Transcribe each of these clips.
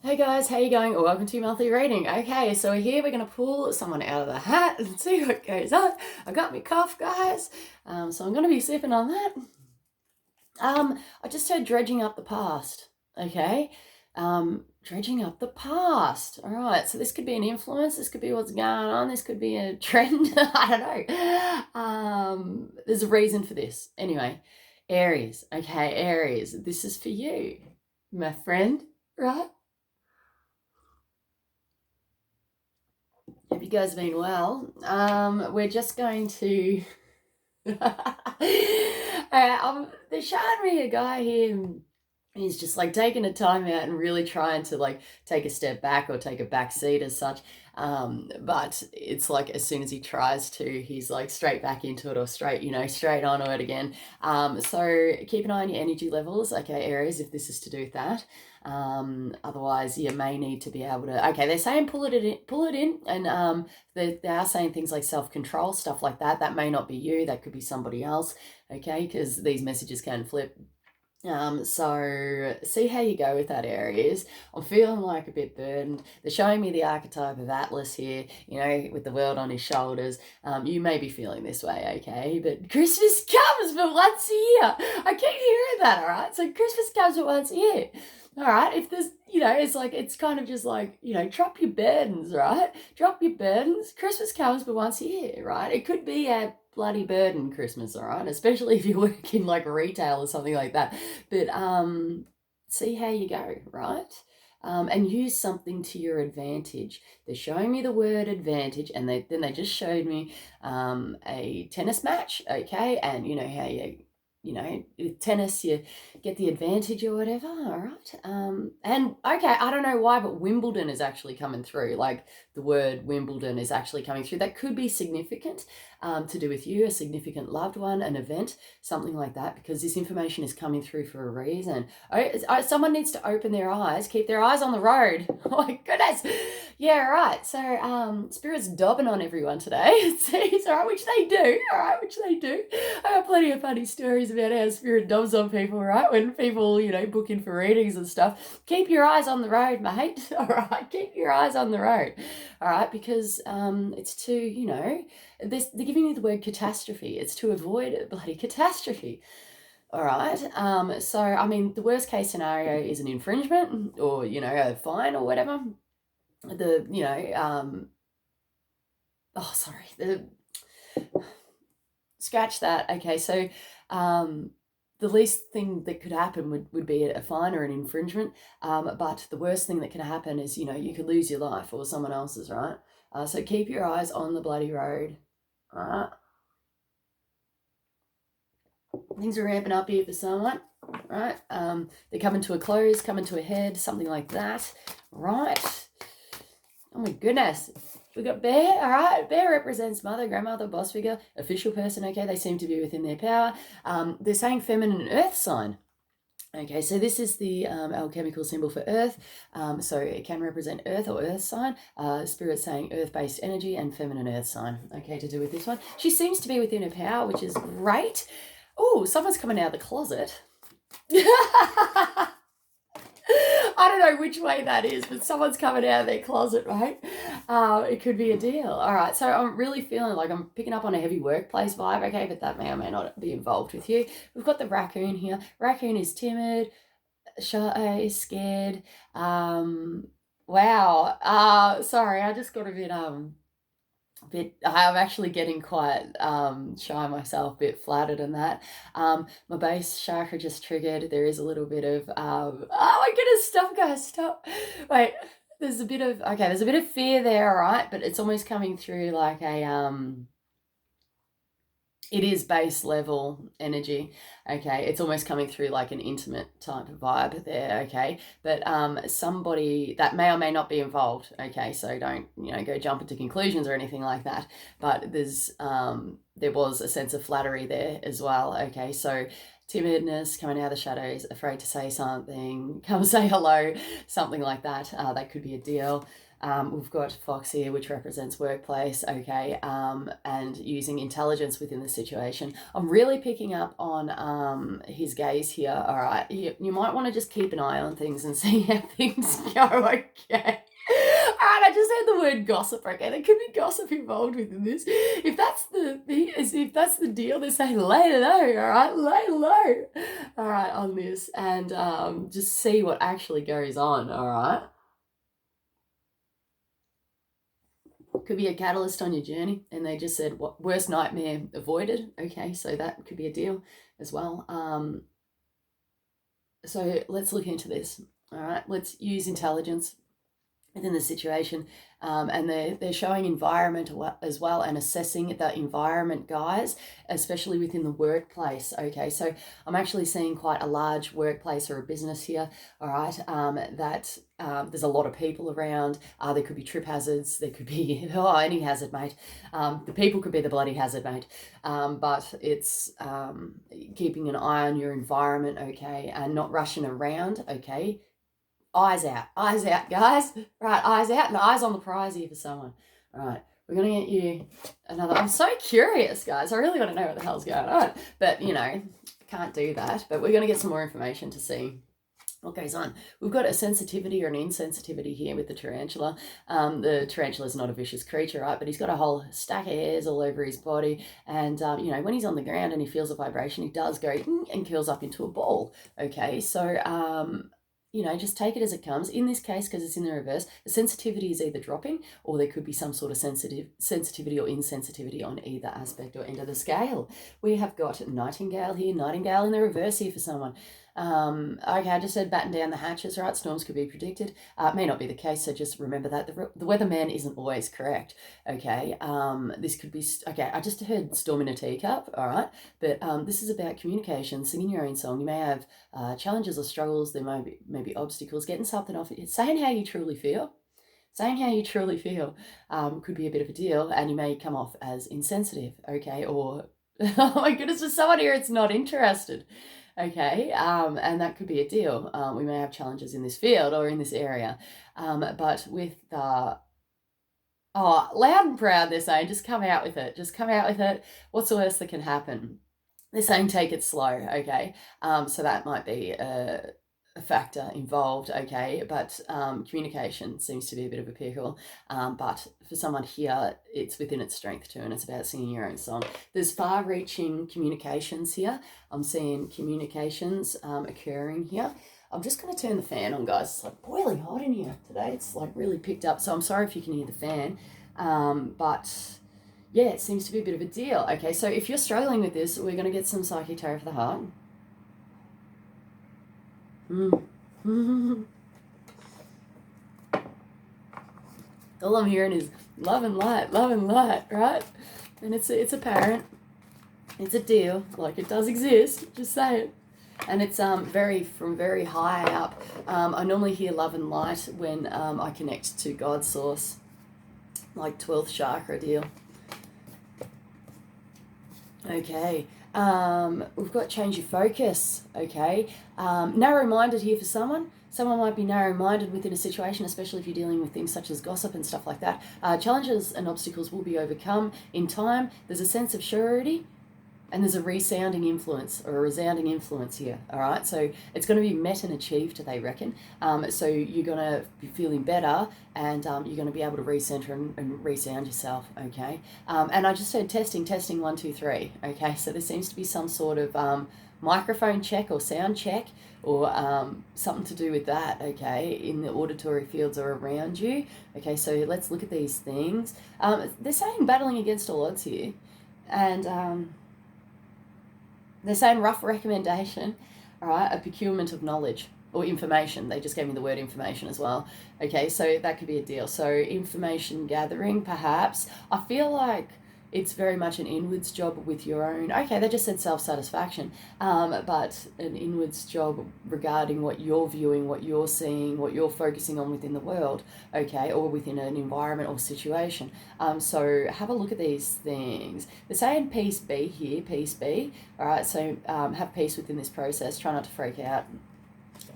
Hey guys, how you going? Welcome to your monthly reading. Okay, so here we're going to pull someone out of the hat and see what goes on. I got me cough, guys, so I'm going to be sipping on that. I just heard dredging up the past, okay? Dredging up the past. All right, so this could be an influence. This could be what's going on. This could be a trend. I don't know. There's a reason for this. Anyway, Aries. Okay, Aries, this is for you, my friend, right? Hope you guys have been well. We're just going to. They're showing me a guy here. He's just like taking a time out and really trying to like take a step back or take a back seat as such. But it's like as soon as he tries to, he's like straight back into it or straight onto it again. So keep an eye on your energy levels, okay, Aries, if this is to do with that. Otherwise you may need to be able to, okay, they're saying pull it in, and they are saying things like self-control, stuff like that. That may not be you, that could be somebody else, okay, because these messages can flip. So see how you go with that, Aries. I'm feeling like a bit burdened. They're showing me the archetype of Atlas here, with the world on his shoulders. You may be feeling this way, okay? But Christmas comes but once a year. I keep hearing that, all right? So Christmas comes but once a year. All right, if there's, it's kind of just like, drop your burdens, right? Drop your burdens. Christmas comes but once a year, right? It could be a bloody burden Christmas, all right? Especially if you work in like retail or something like that. But see how you go, right? And use something to your advantage. They're showing me the word advantage, and then they just showed me a tennis match, okay? And you know how with tennis you get the advantage or whatever, all right? And okay, I don't know why, but Wimbledon is actually coming through. Like the word Wimbledon is actually coming through. That could be significant to do with you, a significant loved one, an event, something like that, because this information is coming through for a reason. Someone needs to open their eyes, keep their eyes on the road. Oh my goodness. Yeah, right. So Spirit's dobbing on everyone today. It seems, all right, which they do. All right, which they do. I have plenty of funny stories about how Spirit dobs on people, right? When people, book in for readings and stuff. Keep your eyes on the road, mate. All right, keep your eyes on the road. All right, because it's to, they're giving you the word catastrophe. It's to avoid a bloody catastrophe. All right. So, I mean, the worst case scenario is an infringement or, a fine or whatever. Scratch that. Okay. So, the least thing that could happen would be a fine or an infringement. But the worst thing that can happen is, you could lose your life or someone else's, right? So keep your eyes on the bloody road. All right. Things are ramping up here for someone, right? They're coming to a close, coming to a head, something like that, right? Oh my goodness. We got Bear, all right? Bear represents mother, grandmother, boss figure, official person, okay? They seem to be within their power. They're saying feminine earth sign. Okay, so this is the alchemical symbol for earth. So it can represent earth or earth sign. Spirit saying earth-based energy and feminine earth sign. Okay, to do with this one. She seems to be within her power, which is great. Oh, someone's coming out of the closet. I don't know which way that is, but someone's coming out of their closet, right? It could be a deal. All right, so I'm really feeling like I'm picking up on a heavy workplace vibe, okay, but that may or may not be involved with you. We've got the raccoon here. Raccoon is timid, shy, is scared. Wow. Sorry, I just got a bit I'm actually getting quite shy myself, a bit flattered in that. My base chakra just triggered. There is a little bit of oh my goodness, stop guys, stop. Wait, there's a bit of fear there, all right, but it's almost coming through like a it is base level energy, okay? It's almost coming through like an intimate type of vibe there, okay? But somebody that may or may not be involved, okay? So don't, go jump into conclusions or anything like that. But there was a sense of flattery there as well, okay? So timidness, coming out of the shadows, afraid to say something, come say hello, something like that. That could be a deal. We've got Fox here, which represents workplace, okay, and using intelligence within the situation. I'm really picking up on his gaze here, all right? You might want to just keep an eye on things and see how things go, okay? All right, I just heard the word gossip. Okay, there could be gossip involved within this. If that's the deal, they say lay low. All right, lay low. All right, on this, and just see what actually goes on. All right. Could be a catalyst on your journey, and they just said what worst nightmare avoided. Okay, so that could be a deal as well. So let's look into this. All right, let's use intelligence within the situation, and they're showing environment as well, and assessing the environment, guys, especially within the workplace. Okay, so I'm actually seeing quite a large workplace or a business here, all right, that there's a lot of people around. There could be trip hazards, there could be any hazard, mate. The people could be the bloody hazard, mate. But it's keeping an eye on your environment, okay, and not rushing around, okay. Eyes out, guys. Right, eyes out and eyes on the prize here for someone. All right, we're going to get you another. I'm so curious, guys. I really want to know what the hell's going on. But, can't do that. But we're going to get some more information to see what goes on. We've got a sensitivity or an insensitivity here with the tarantula. The tarantula is not a vicious creature, right? But he's got a whole stack of hairs all over his body. And, when he's on the ground and he feels a vibration, he does go and curls up into a ball. Okay, so... just take it as it comes. In this case, because it's in the reverse, the sensitivity is either dropping, or there could be some sort of sensitivity or insensitivity on either aspect or end of the scale. We have got Nightingale here, Nightingale in the reverse here for someone. Okay, I just said batten down the hatches, right? Storms could be predicted. It may not be the case, so just remember that the weatherman isn't always correct. Okay, this could be okay. I just heard storm in a teacup. All right, but this is about communication, singing your own song. You may have challenges or struggles. There may be obstacles. Getting something off. Saying how you truly feel. Saying how you truly feel could be a bit of a deal, and you may come off as insensitive. Okay, or oh my goodness, there's someone here that's not interested. Okay, and that could be a deal. We may have challenges in this field or in this area, but with the loud and proud, they're saying, just come out with it. Just come out with it. What's the worst that can happen? They're saying take it slow. Okay, so that might be a factor involved, okay, but communication seems to be a bit of a pickle, but for someone here, it's within its strength too, and it's about singing your own song. There's far-reaching communications here. I'm seeing communications occurring here. I'm just going to turn the fan on, guys. It's like boiling hot in here today. It's like really picked up, so I'm sorry if you can hear the fan, but yeah, it seems to be a bit of a deal. Okay, so if you're struggling with this, we're going to get some Psychic Tarot for the Heart. All I'm hearing is love and light, right? And it's apparent. It's a deal. Like, it does exist. Just say it. And it's from very high up. I normally hear love and light when I connect to God's source, like 12th chakra deal. Okay. We've got change your focus, okay? Narrow-minded here for someone. Someone might be narrow-minded within a situation, especially if you're dealing with things such as gossip and stuff like that. Challenges and obstacles will be overcome in time. There's a sense of surety, and there's a resounding influence or a resounding influence here, all right? So it's going to be met and achieved, they reckon. So you're going to be feeling better, and you're going to be able to recenter and resound yourself, okay? And I just heard testing, 1, 2, 3, okay? So there seems to be some sort of microphone check or sound check or something to do with that, okay, in the auditory fields or around you. Okay, so let's look at these things. They're saying battling against all odds here, and... they're saying rough recommendation, all right, a procurement of knowledge or information. They just gave me the word information as well. Okay, so that could be a deal. So information gathering, perhaps. I feel like it's very much an inwards job with your own. Okay, they just said self-satisfaction, but an inwards job regarding what you're viewing, what you're seeing, what you're focusing on within the world, okay, or within an environment or situation. So have a look at these things. They're saying peace be here, peace be. All right, so have peace within this process. Try not to freak out.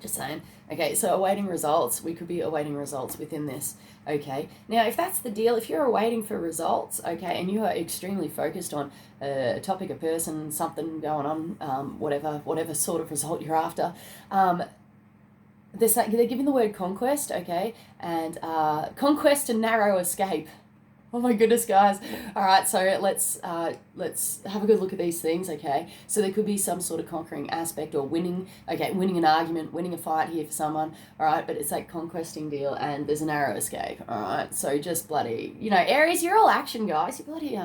Just saying. Okay, so awaiting results. We could be awaiting results within this. Okay. Now, if that's the deal, if you're awaiting for results, okay, and you are extremely focused on a topic, a person, something going on, whatever sort of result you're after, they're giving the word conquest, okay, and conquest and narrow escape. Oh my goodness, guys. All right, so let's have a good look at these things, okay? So there could be some sort of conquering aspect or winning, okay, winning an argument, winning a fight here for someone, all right? But it's that conquesting deal, and there's a narrow escape, all right? So just bloody, Aries, you're all action, guys. You're bloody,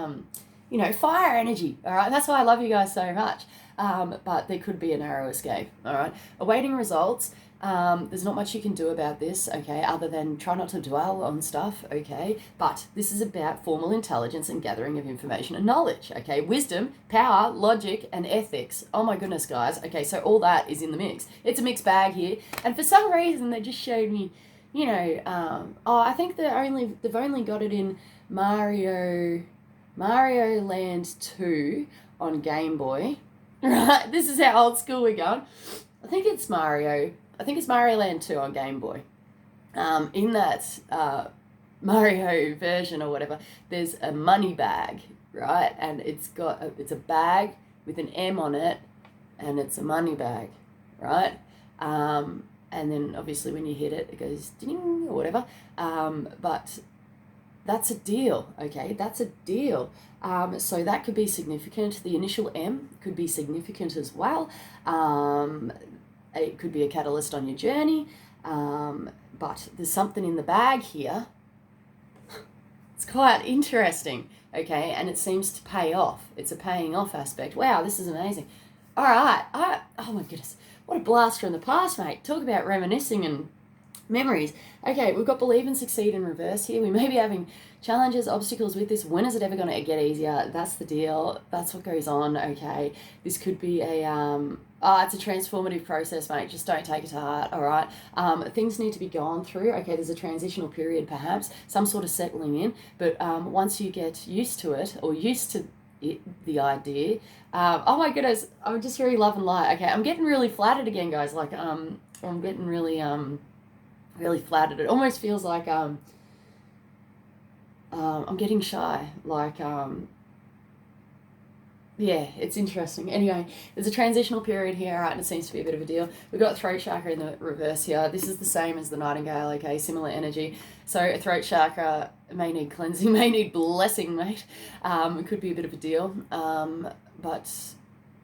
fire energy, all right? That's why I love you guys so much. But there could be a narrow escape, all right? Awaiting results. There's not much you can do about this, okay, other than try not to dwell on stuff, okay? But this is about formal intelligence and gathering of information and knowledge, okay? Wisdom, power, logic, and ethics. Oh my goodness, guys. Okay, so all that is in the mix. It's a mixed bag here. And for some reason, they just showed me, I think they've only got it in Mario Land 2 on Game Boy. Right, this is how old school we're going. I think it's Mario Land 2 on Game Boy. In that Mario version or whatever, there's a money bag, right? And it's a bag with an M on it, and it's a money bag, right? And then obviously when you hit it, it goes ding or whatever. But that's a deal, okay? That's a deal. So that could be significant. The initial M could be significant as well. It could be a catalyst on your journey. But there's something in the bag here. It's quite interesting, okay? And it seems to pay off. It's a paying off aspect. Wow, this is amazing. All right. Oh my goodness. What a blast from the past, mate. Talk about reminiscing and memories. Okay, we've got believe and succeed in reverse here. We may be having challenges, obstacles with this. When is it ever going to get easier? That's the deal. That's what goes on, okay? This could be it's a transformative process, mate. Just don't take it to heart, all right? Things need to be gone through. Okay, there's a transitional period, perhaps, some sort of settling in. But once you get used to it, or used to the idea, oh my goodness, I'm just very love and light. Okay, I'm getting really flattered again, guys. Like, I'm getting really flattered. It almost feels like I'm getting shy. Like, yeah, it's interesting. Anyway, there's a transitional period here, right, and it seems to be a bit of a deal. We've got throat chakra in the reverse here. This is the same as the nightingale, okay, similar energy. So a throat chakra may need cleansing, may need blessing, mate. It could be a bit of a deal, but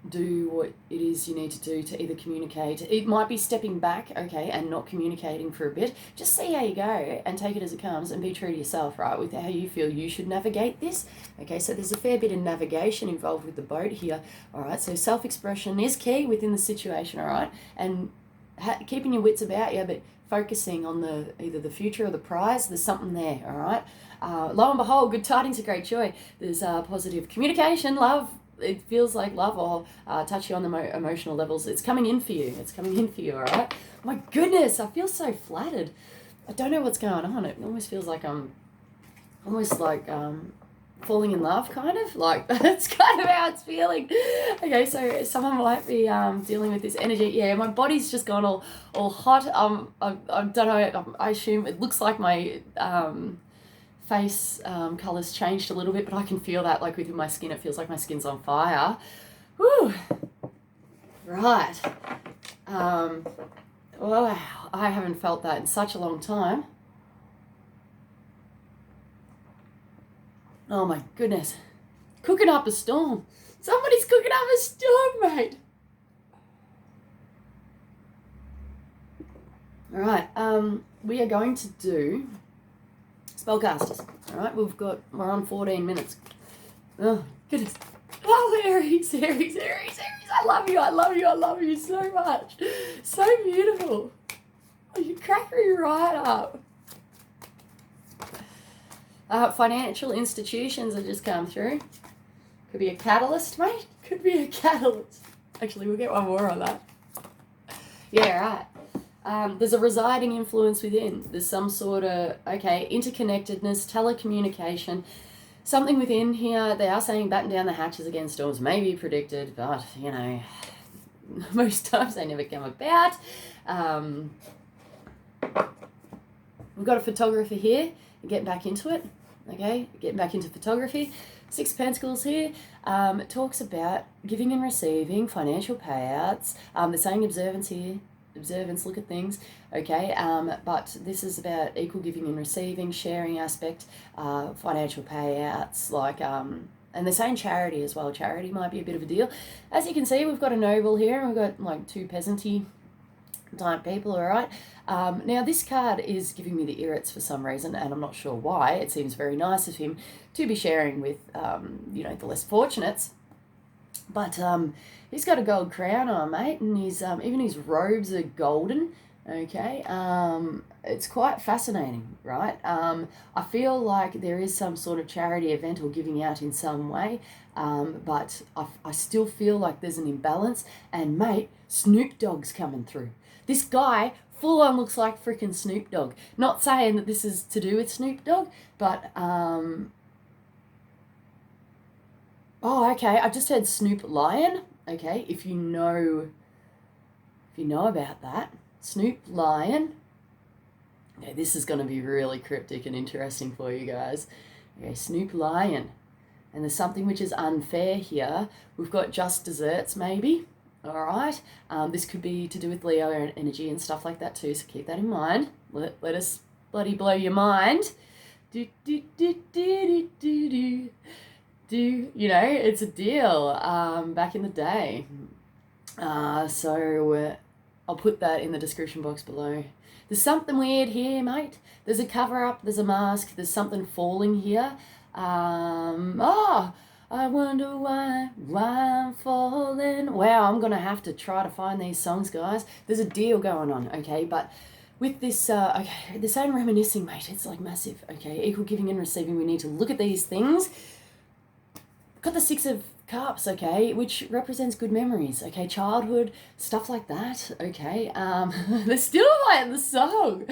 do what it is you need to do to either communicate. It might be stepping back, okay, and not communicating for a bit. Just see how you go and take it as it comes and be true to yourself, right, with how you feel you should navigate this. Okay, so there's a fair bit of navigation involved with the boat here, all right? So self-expression is key within the situation, all right? And keeping your wits about you, but focusing on either the future or the prize. There's something there, all right? Lo and behold, good tidings of great joy. There's positive communication, love. It feels like love or touch you on the emotional levels. It's coming in for you. It's coming in for you, all right? My goodness, I feel so flattered. I don't know what's going on. It almost feels like I'm falling in love, kind of. Like, that's kind of how it's feeling. Okay, so someone might be dealing with this energy. Yeah, my body's just gone all hot. I don't know. I assume it looks like my face colour's changed a little bit, but I can feel that, like, within my skin. It feels like my skin's on fire. Whew. Right. Wow, I haven't felt that in such a long time. Oh my goodness. Cooking up a storm. Somebody's cooking up a storm, mate. All right, we are going to do spellcasters. All right, we're on 14 minutes. Oh, goodness. Oh, Aries. I love you so much. So beautiful. Oh, you crack me right up. Financial institutions have just come through. Could be a catalyst, mate. Could be a catalyst. Actually, we'll get one more on that. Yeah, right. There's a residing influence within. There's some sort of, interconnectedness, telecommunication, something within here. They are saying batten down the hatches against storms may be predicted, but, most times they never come about. We've got a photographer here, getting back into it, okay, getting back into photography. Six of Pentacles here. It talks about giving and receiving, financial payouts. They're saying observance here. Observance, look at things, okay, but this is about equal giving and receiving, sharing aspect, financial payouts, like, and they're saying charity as well. Charity might be a bit of a deal. As you can see, we've got a noble here, and we've got like two peasanty type people, all right. Now this card is giving me the irrits for some reason, and I'm not sure why. It seems very nice of him to be sharing with, you know, the less fortunates. But he's got a gold crown on, mate, and he's even his robes are golden. Okay, it's quite fascinating, right? I feel like there is some sort of charity event or giving out in some way, but I still feel like there's an imbalance. And mate, Snoop Dogg's coming through. This guy full on looks like freaking Snoop Dogg. Not saying that this is to do with Snoop Dogg, but oh, okay. I just heard Snoop Lion. Okay, if you know about that, Snoop Lion. Okay, this is going to be really cryptic and interesting for you guys. Okay, Snoop Lion, and there's something which is unfair here. We've got just desserts, maybe. All right. This could be to do with Leo energy and stuff like that too. So keep that in mind. Let us bloody blow your mind. Do do do do do do do. You know, it's a deal, back in the day. So I'll put that in the description box below. There's something weird here, mate. There's a cover-up, there's a mask, there's something falling here. I wonder why I'm falling. Wow, I'm going to have to try to find these songs, guys. There's a deal going on, okay, but with this, okay, the same reminiscing, mate, it's like massive, okay, equal giving and receiving. We need to look at these things. Got the Six of Cups, okay, which represents good memories, okay, childhood, stuff like that, okay. They're still playing the song.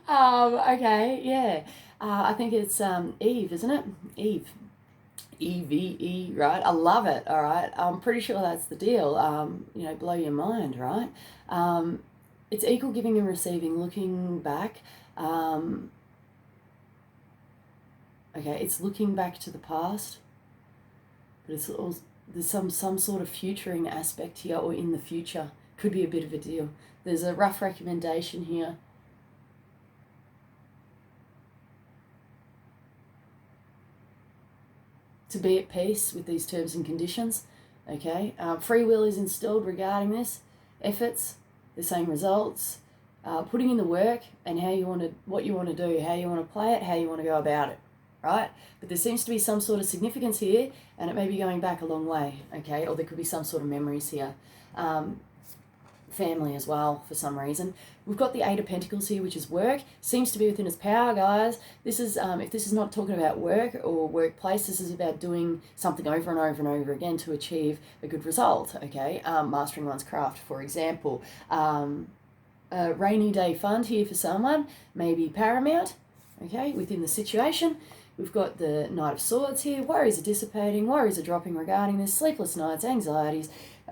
Okay, yeah. I think it's Eve, isn't it? Eve. EVE, right? I love it, all right? I'm pretty sure that's the deal. You know, blow your mind, right? It's equal giving and receiving, looking back. Okay, it's looking back to the past. But it's also, there's some sort of futuring aspect here, or in the future. Could be a bit of a deal. There's a rough recommendation here. To be at peace with these terms and conditions. Okay. Free will is instilled regarding this. Efforts, the same results. Putting in the work and how you want to, what you want to do, how you want to play it, how you want to go about it. Right? But there seems to be some sort of significance here, and it may be going back a long way, okay? Or there could be some sort of memories here. Family as well, for some reason. We've got the Eight of Pentacles here, which is work. Seems to be within its power, guys. This is, if this is not talking about work or workplace, this is about doing something over and over and over again to achieve a good result, okay? Mastering one's craft, for example. A rainy day fund here for someone, maybe paramount, okay, within the situation. We've got the Knight of Swords here. Worries are dissipating. Worries are dropping regarding this. Sleepless nights, anxieties,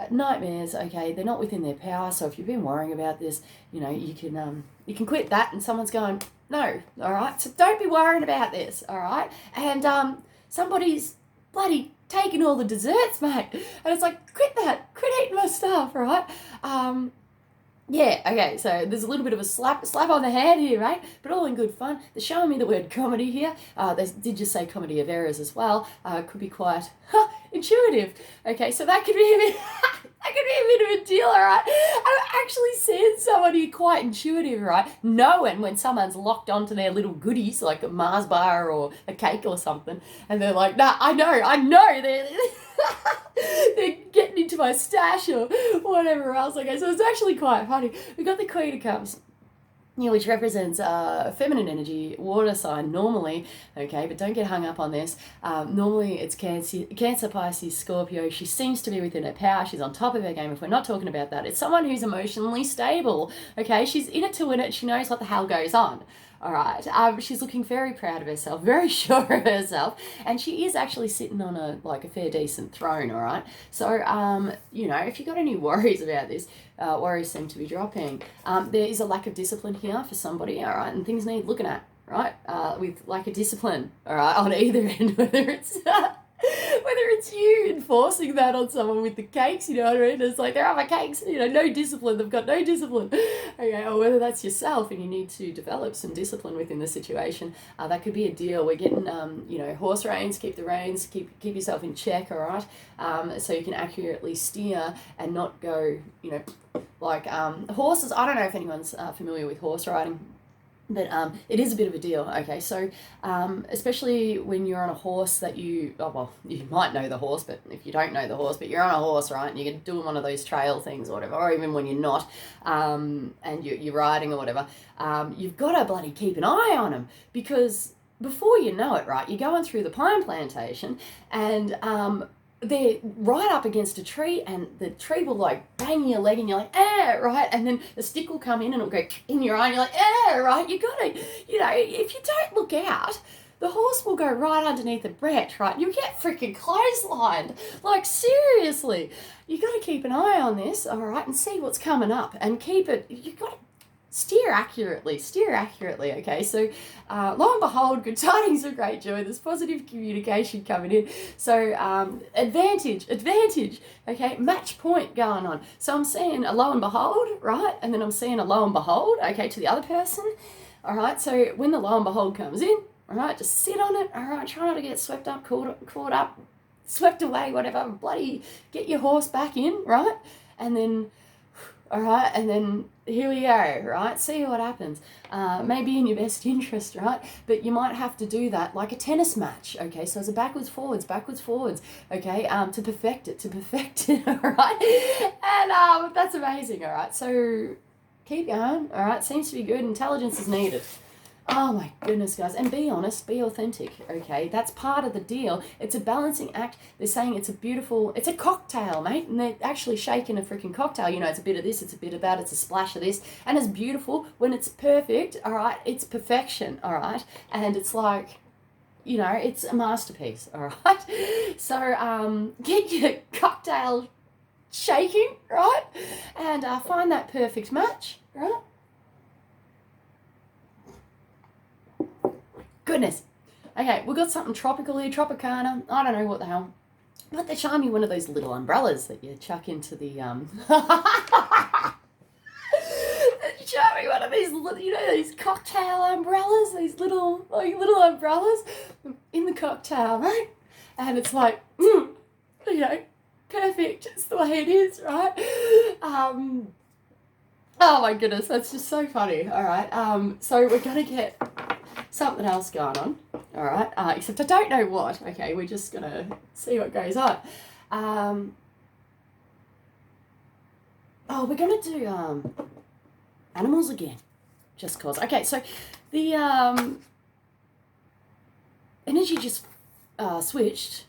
nightmares. Okay, they're not within their power. So if you've been worrying about this, you know, you can quit that. And someone's going, no, all right. So don't be worrying about this, all right. And somebody's bloody taking all the desserts, mate. And it's like, quit that. Quit eating my stuff, all right. Yeah, okay, so there's a little bit of a slap on the hand here, right? But all in good fun. They're showing me the word comedy here. They did just say comedy of errors as well. Could be quite intuitive. Okay, so that could be a bit, that could be a bit of a deal, all right? I've actually seen somebody quite intuitive, right? Knowing when someone's locked onto their little goodies, like a Mars bar or a cake or something, and they're like, nah, I know, they're getting into my stash or whatever else. Okay, so it's actually quite funny. We got the Queen of Cups, yeah, which represents feminine energy, water sign normally, okay, but don't get hung up on this. Normally it's Cancer, Pisces, Scorpio. She seems to be within her power. She's on top of her game. If we're not talking about that, it's someone who's emotionally stable, okay? She's in it to win it. She knows what the hell goes on, All right. She's looking very proud of herself, very sure of herself, and she is actually sitting on a fair decent throne. All right. So if you got any worries about this, worries seem to be dropping. There is a lack of discipline here for somebody. All right, and things need looking at. Right. With lack of discipline. All right, on either end, whether it's you enforcing that on someone with the cakes, you know what I mean? It's like, they're my cakes, no discipline, they've got no discipline. Okay, or whether that's yourself and you need to develop some discipline within the situation. That could be a deal. We're getting, horse reins, keep the reins, keep yourself in check, all right? So you can accurately steer and not go, horses. I don't know if anyone's familiar with horse riding. But it is a bit of a deal, okay? So especially when you're on a horse that you might know the horse, but if you don't know the horse, but you're on a horse, right, and you're doing one of those trail things or whatever, or even when you're not, and you're riding or whatever, you've got to bloody keep an eye on them, because before you know it, right, you're going through the pine plantation and they're right up against a tree, and the tree will bang your leg and you're like, right, and then the stick will come in and it'll go in your eye and you're like, right, you gotta, if you don't look out, the horse will go right underneath the branch, right? You get freaking clotheslined. Seriously, you got to keep an eye on this, all right, and see what's coming up and keep it, you got to steer accurately, okay? So lo and behold, good tidings of great joy. There's positive communication coming in. So advantage, okay? Match point going on. So I'm seeing a lo and behold, right? And then I'm seeing a lo and behold, okay, to the other person, all right? So when the lo and behold comes in, all right, just sit on it, all right? Try not to get swept up, caught up, swept away, whatever. Bloody get your horse back in, right? And then, all right, and then here we go, right? See what happens. Maybe in your best interest, right? But you might have to do that like a tennis match, okay? So it's a backwards, forwards, okay? To perfect it, all right? And that's amazing, all right? So keep going, all right? Seems to be good. Intelligence is needed. Oh my goodness, guys. And be honest, be authentic, okay? That's part of the deal. It's a balancing act. They're saying it's a cocktail, mate. And they're actually shaking a freaking cocktail. It's a bit of this, it's a bit of that, it's a splash of this. And it's beautiful when it's perfect, all right? It's perfection, all right? And it's it's a masterpiece, all right? So get your cocktail shaking, right? And find that perfect match, right? Goodness. Okay, we've got something tropical here, Tropicana. I don't know what the hell. But they charm you one of those little umbrellas that you chuck into the, Show me one of these, these cocktail umbrellas, these little umbrellas in the cocktail, right? And it's perfect. It's the way it is, right? Oh my goodness, that's just so funny. All right. So we're gonna get something else going on. All right. Except I don't know what. Okay, we're just gonna see what goes on. We're gonna do animals again, just cause. Okay, so the energy just switched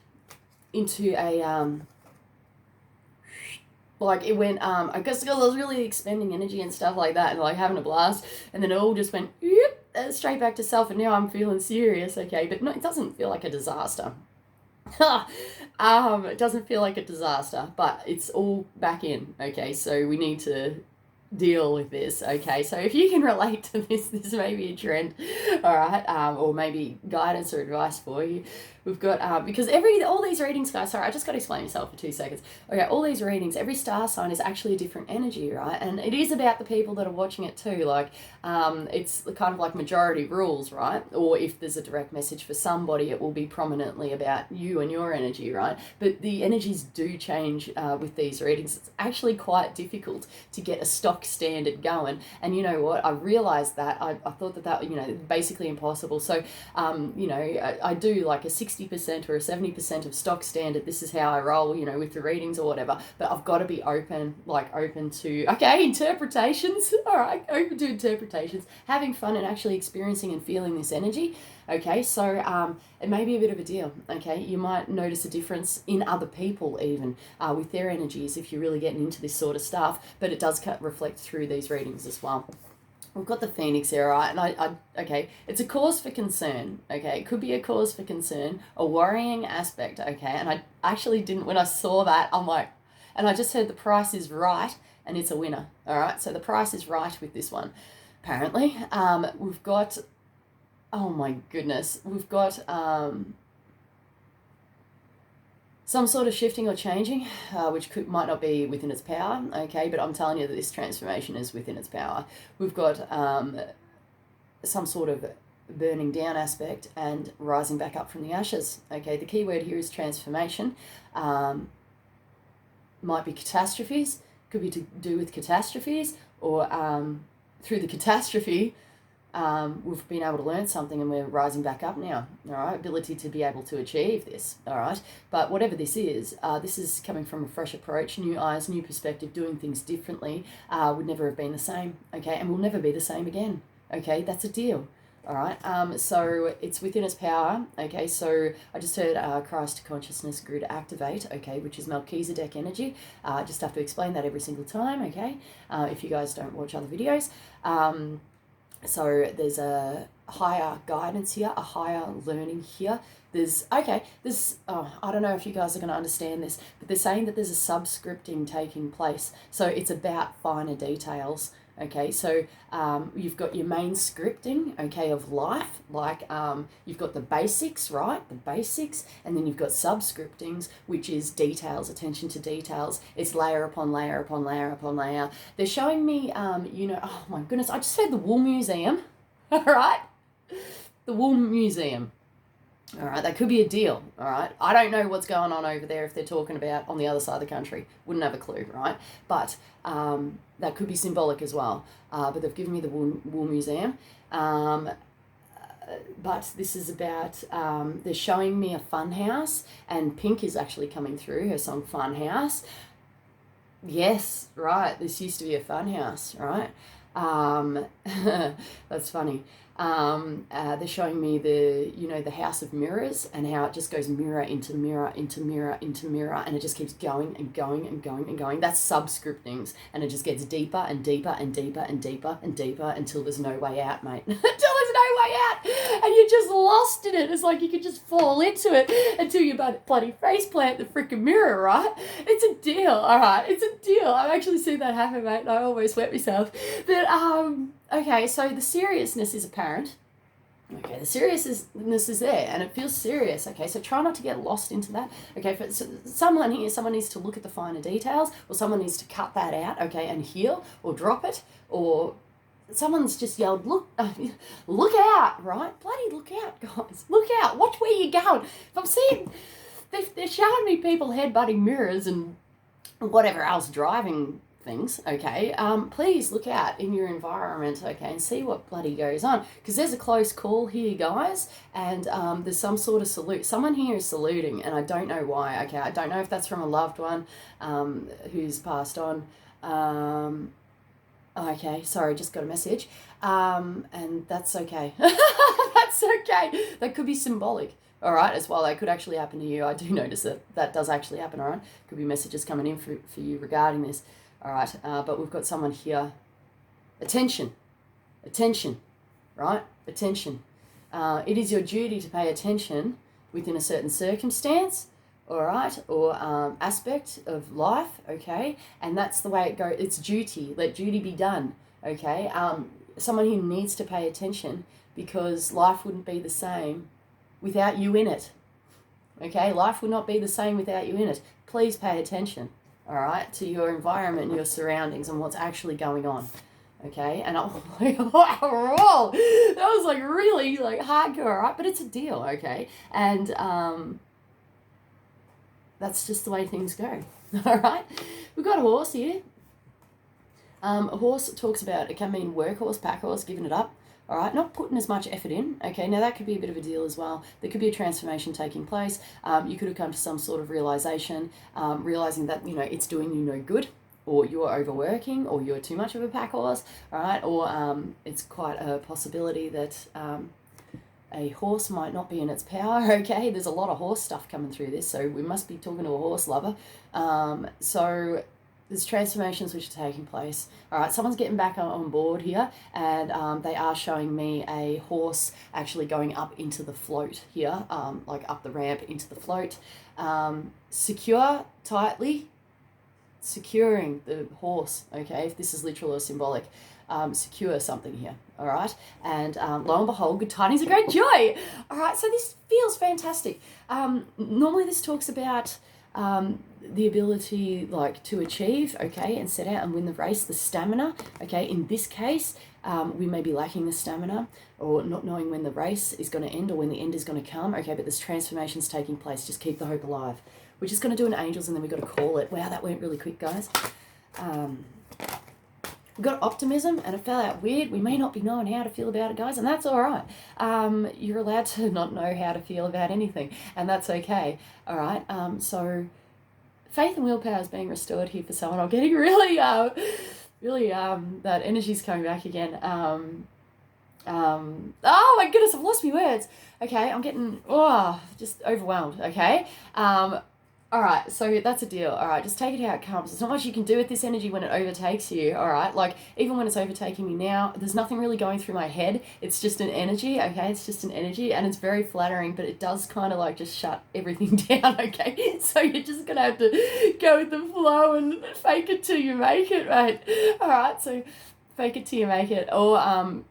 into a it went I guess because I was really expending energy and stuff like that and having a blast, and then it all just went straight back to self, and now I'm feeling serious, okay? But no, it doesn't feel like a disaster. It doesn't feel like a disaster, but it's all back in, okay? So we need to deal with this, okay? So if you can relate to this may be a trend, all right? Or maybe guidance or advice for you. We've got, because all these readings, guys, sorry, I just got to explain myself for 2 seconds. Okay, all these readings, every star sign is actually a different energy, right? And it is about the people that are watching it too. It's kind of like majority rules, right? Or if there's a direct message for somebody, it will be prominently about you and your energy, right? But the energies do change with these readings. It's actually quite difficult to get a stock standard going. And you know what? I realized that. I thought that, basically impossible. So, I do like a 60% or a 70% of stock standard. This is how I roll, with the readings or whatever. But I've got to be open to, okay, interpretations. All right, open to interpretations, having fun and actually experiencing and feeling this energy. Okay, so it may be a bit of a deal. Okay, you might notice a difference in other people even with their energies if you're really getting into this sort of stuff. But it does reflect through these readings as well. we've got the Phoenix here, right? And okay, it's a cause for concern, okay? It could be a cause for concern, a worrying aspect, okay? And I actually didn't, when I saw that, I'm like, and I just heard the price is right, and it's a winner, all right? So the price is right with this one, apparently. We've got, oh my goodness, we've got some sort of shifting or changing, which might not be within its power, okay, but I'm telling you that this transformation is within its power. We've got some sort of burning down aspect and rising back up from the ashes, okay. The key word here is transformation. Might be catastrophes, could be to do with catastrophes, or through the catastrophe, we've been able to learn something and we're rising back up now, all right? Ability to be able to achieve this, all right? But whatever this is coming from a fresh approach, new eyes, new perspective, doing things differently, would never have been the same, okay? And will never be the same again, okay? That's a deal, all right? So it's within its power, okay? So I just heard Christ consciousness grid activate, okay, which is Melchizedek energy. I just have to explain that every single time, okay? If you guys don't watch other videos. So there's a higher guidance here, a higher learning here. I don't know if you guys are going to understand this, but they're saying that there's a subscripting taking place. So it's about finer details. Okay, so you've got your main scripting, okay, of life, like you've got the basics, right, the basics, and then you've got subscriptings, which is details, attention to details. It's layer upon layer upon layer upon layer. They're showing me, oh my goodness, I just heard the Wool Museum, all right, the Wool Museum. All right, that could be a deal, all right? I don't know what's going on over there if they're talking about on the other side of the country. Wouldn't have a clue, right? But that could be symbolic as well. But they've given me the Wool Museum. But this is about, they're showing me a fun house, and Pink is actually coming through, her song Fun House. Yes, right, this used to be a fun house, right? That's funny. They're showing me the house of mirrors, and how it just goes mirror into mirror into mirror into mirror, and it just keeps going and going and going and going. That's subscriptings, and it just gets deeper and deeper and deeper and deeper and deeper until there's no way out, mate. Until there's no way out, and you're just lost in it. It's like you could just fall into it until you bloody face plant the freaking mirror, right? It's a deal, all right? It's a deal. I've actually seen that happen, mate, and I almost wet myself. But okay, so the seriousness is apparent. Okay, the seriousness is there, and it feels serious. Okay, so try not to get lost into that. Okay, someone needs to look at the finer details, or someone needs to cut that out, okay, and heal, or drop it, or someone's just yelled, look out, right? Bloody look out, guys. Look out. Watch where you're going. If I'm seeing, they're showing me people headbutting mirrors and whatever else, driving things, okay, please look out in your environment, okay, and see what bloody goes on, because there's a close call here, guys, and there's some sort of salute. Someone here is saluting, and I don't know why, okay, I don't know if that's from a loved one who's passed on. Okay, sorry, just got a message, and that's okay. That's okay. That could be symbolic, all right, as well. That could actually happen to you. I do notice that does actually happen, all right? Could be messages coming in for you regarding this. All right, but we've got someone here. Attention, right? Attention. It is your duty to pay attention within a certain circumstance, all right, or aspect of life, okay? And that's the way it goes. It's duty. Let duty be done, okay? Someone who needs to pay attention, because life wouldn't be the same without you in it, okay? Life would not be the same without you in it. Please pay attention, all right, to your environment, your surroundings, and what's actually going on, okay? And I'm like, whoa, that was like really like hardcore, right? But it's a deal, okay? And that's just the way things go, all right? We've got a horse here. A horse talks about, it can mean workhorse, pack horse, giving it up, all right, not putting as much effort in, okay? Now that could be a bit of a deal as well. There could be a transformation taking place. You could have come to some sort of realization, realizing that, it's doing you no good, or you're overworking, or you're too much of a pack horse, all right? Or it's quite a possibility that a horse might not be in its power, okay? There's a lot of horse stuff coming through this, so we must be talking to a horse lover. So there's transformations which are taking place. All right, someone's getting back on board here, and they are showing me a horse actually going up into the float here, like up the ramp into the float. Secure tightly, securing the horse, okay, if this is literal or symbolic. Secure something here, all right? And lo and behold, good tidings of great joy. All right, so this feels fantastic. Normally this talks about the ability like to achieve, okay, and set out and win the race, the stamina, okay. In this case, we may be lacking the stamina or not knowing when the race is going to end or when the end is going to come, okay, but there's transformations taking place. Just keep the hope alive. We're just going to do an angels and then we've got to call it. Wow, that went really quick, guys. We've got optimism and it fell out weird. We may not be knowing how to feel about it, guys, and that's all right. You're allowed to not know how to feel about anything, and that's okay, all right? So faith and willpower is being restored here for someone. I'm getting really, that energy's coming back again. Oh my goodness, I've lost my words. Okay, I'm getting, just overwhelmed, okay? All right, so that's a deal. All right, just take it how it comes. There's not much you can do with this energy when it overtakes you, all right? Like, even when it's overtaking me now, there's nothing really going through my head. It's just an energy, okay? It's just an energy, and it's very flattering, but it does kind of, like, just shut everything down, okay? So you're just going to have to go with the flow and fake it till you make it, right? All right, so fake it till you make it. Or,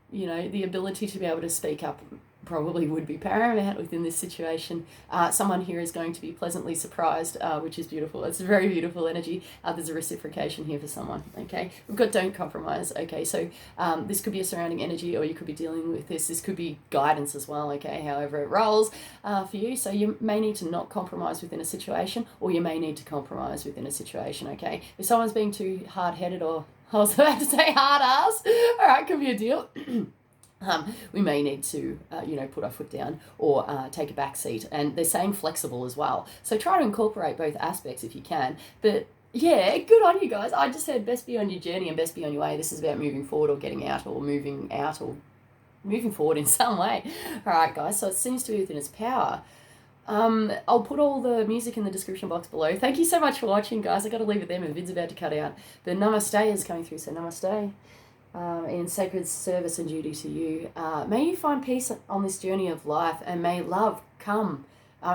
the ability to be able to speak up probably would be paramount within this situation. Someone here is going to be pleasantly surprised, which is beautiful. It's a very beautiful energy. There's a reciprocation here for someone, okay? We've got don't compromise, okay? So this could be a surrounding energy, or you could be dealing with this. This could be guidance as well, okay? However it rolls for you. So you may need to not compromise within a situation, or you may need to compromise within a situation, okay? If someone's being too hard-headed, or I was about to say hard-ass, all right, could be a deal. We may need to, put our foot down or take a back seat. And they're saying flexible as well. So try to incorporate both aspects if you can. But yeah, good on you guys. I just said best be on your journey and best be on your way. This is about moving forward or getting out or moving out or moving forward in some way. All right, guys. So it seems to be within its power. I'll put all the music in the description box below. Thank you so much for watching, guys. I got to leave it there. My vid's about to cut out. But namaste is coming through, so namaste. In sacred service and duty to you. May you find peace on this journey of life, and may love come.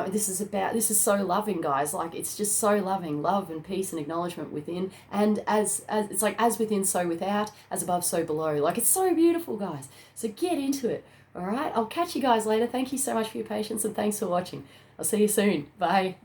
This is so loving, guys. Like, it's just so loving, love and peace and acknowledgement within, and as it's like as within, so without, as above, so below. Like, it's so beautiful, guys. So get into it. All right. I'll catch you guys later. Thank you so much for your patience, and thanks for watching. I'll see you soon. Bye.